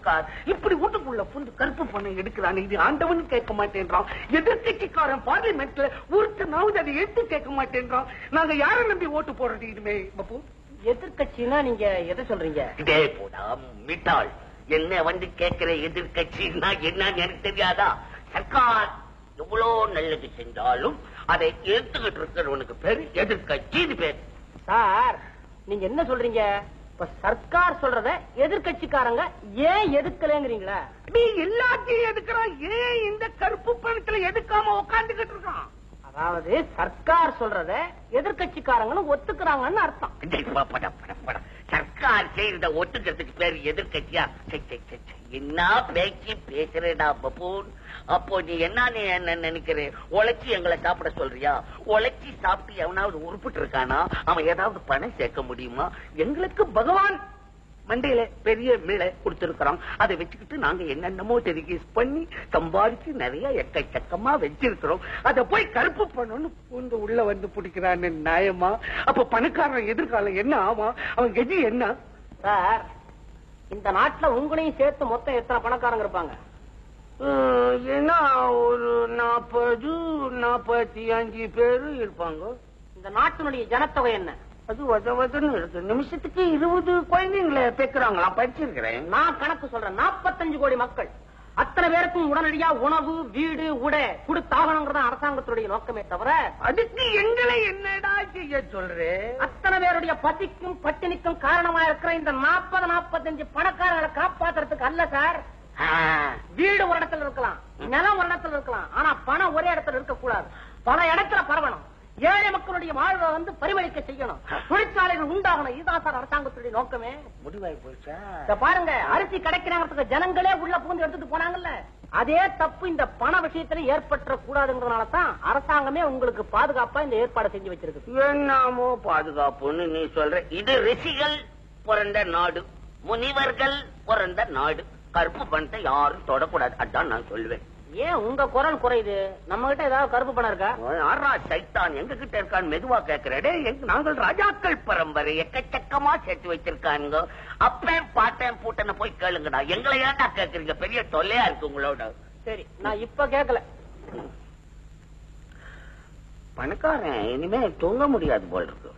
சர்க்கார் இப்படி வீட்டுக்குள்ள புந்து கருப்பு பணம் எடுக்கிறான். இது ஆண்டவன் கேட்க மாட்டேன்றான். எதிர்கட்சிக்காரன் பார்லிமெண்ட்ல ஒருத்தனாவது அதை எடுத்து கேட்க மாட்டேன்றான். நாங்க யாரை நம்பி ஓட்டு போடுறது இனிமே? பப்பு, எதிர்கட்சின்னா நீங்க எதை சொல்றீங்க? இதே போடா மிட்டாள், என்ன வந்து கேட்கிற எதிர்கட்சின்னா என்னன்னு எனக்கு தெரியாதா? சர்க்கார் எவ்வளவு நல்லது செஞ்சாலும் அதை எடுத்துக்கிட்டு இருக்கிறவனுக்கு பேரு எதிர்கட்சின்னு பேரு. சார், நீங்க என்ன சொல்றீங்க? இப்ப சர்க்கார் சொல்றத எதிர்கட்சிக்காரங்க ஏன் எதுக்கலங்கிறீங்களா? நீ எல்லாத்தையும் எதுக்குறான், ஏன் இந்த கருப்பு பணத்துல எதுக்காம உட்காந்துக்கிட்டு இருக்கான்? அதாவது சர்க்கார் சொல்றத எதிர்கட்சிக்காரங்களும் ஒத்துக்கிறாங்கன்னு அர்த்தம். சர்க்கார் செய்யறத ஒத்துக்கிறதுக்கு பேரு எதிர்கட்சியா? என்ன பேச்சு பேசுறேடா பப்பூன். அப்போ நீ என்ன நினைக்கிற? உழைச்சி எங்களை சாப்பிட சொல்றியா? உழைச்சி சாப்பிட்டு எவனாவது உருப்பிட்டு இருக்கானா? அவன் ஏதாவது பணம் சேர்க்க முடியுமா? எங்களுக்கு பகவான் மண்டையில பெரிய மீளை கொடுத்திருக்கிறோம். அதை வச்சுக்கிட்டு நாங்க என்னென்னமோ டெலிகேஸ் பண்ணி சம்பாதிச்சு நிறைய எக்கச்சக்கமா வச்சிருக்கிறோம். அதை போய் கருப்பு பண்ணணும்னு பூந்து உள்ள வந்து பிடிக்கிறான்னு நியாயமா? அப்ப பணக்காரன் எதிர்காலம் என்ன ஆமா? அவன் கெஜி என்ன? சார், இந்த நாட்டுல உங்களையும் சேர்த்து மொத்தம் எத்தனை பணக்காரங்க இருப்பாங்க? ஏன்னா ஒரு 40-45 பேரு இருப்பாங்க. இந்த நாட்டினுடைய ஜனத்தொகை என்ன? அது வதவதுன்னு இருக்கு. நிமிஷத்துக்கு 20 குழந்தைங்களை பேக்குறாங்களா? படிச்சிருக்கிறேன். நான் கணக்கு சொல்றேன். 45 கோடி மக்கள். அத்தனை பேருக்கும் உடனடியா உணவு, வீடு, உடை கொடுத்தாகணுங்கிறத அரசாங்கத்துடைய நோக்கமே தவிர அதுக்கு எங்களை என்னடா செய்ய சொல்றேன்? அத்தனை பேருடைய பசிக்கும் பட்டினிக்கும் காரணமா இருக்கிற இந்த 40-45 பணக்காரர்களை காப்பாத்துறதுக்கு அல்ல சார். வீடு ஒரு இடத்துல இருக்கலாம், நிலம் ஒரு இடத்துல இருக்கலாம், ஆனா பணம் ஒரே இடத்துல இருக்க கூடாது. பல இடத்துல பரவணும். ஏழை மக்களுடைய வாழ்வை வந்து பரிமளிக்க செய்யணும். தொழிற்சாலைகள் உண்டாகணும். இதுதான் சார் அரசாங்கத்துடைய நோக்கமே. முடிவாய் போச்சா? பாருங்க, அரிசி கிடைக்கிறாங்கிறதுக்கு ஜனங்களே உள்ள பூந்து எடுத்துட்டு போனாங்கல்ல, அதே தப்பு இந்த பண விஷயத்துல ஏற்பட்ட கூடாதுங்கிறதுனால தான் அரசாங்கமே உங்களுக்கு பாதுகாப்பா இந்த ஏற்பாடு செஞ்சு வச்சிருக்கு. என்னமோ பாதுகாப்புன்னு நீ சொல்ற. இது ரிஷிகள் பிறந்த நாடு, முனிவர்கள் பிறந்த நாடு. கருப்பு பணத்தை யாரும் தொடக்கூடாது. அதான் நான் சொல்லுவேன். ஏன் உங்க குரல் குறையுது? நம்ம கிட்ட ஏதாவது கருப்பு பணம் இருக்கா? ஆறா சைத்தான் எங்க கிட்ட இருக்கான்னு மெதுவா கேக்குறே. நாங்கள் ராஜாக்கள் பரம்பரை எக்கச்சக்கமா சேர்த்து வச்சிருக்காங்க. அப்பேன் பாட்டேன் பூட்டனை போய் கேளுங்கடா. எங்களை ஏன்டா கேக்குறீங்க? பெரிய தொல்லையா இருக்கு உங்களோட. சரி, நான் இப்ப கேட்கல. பணக்காரன் இனிமே தூங்க முடியாது போல் இருக்கு.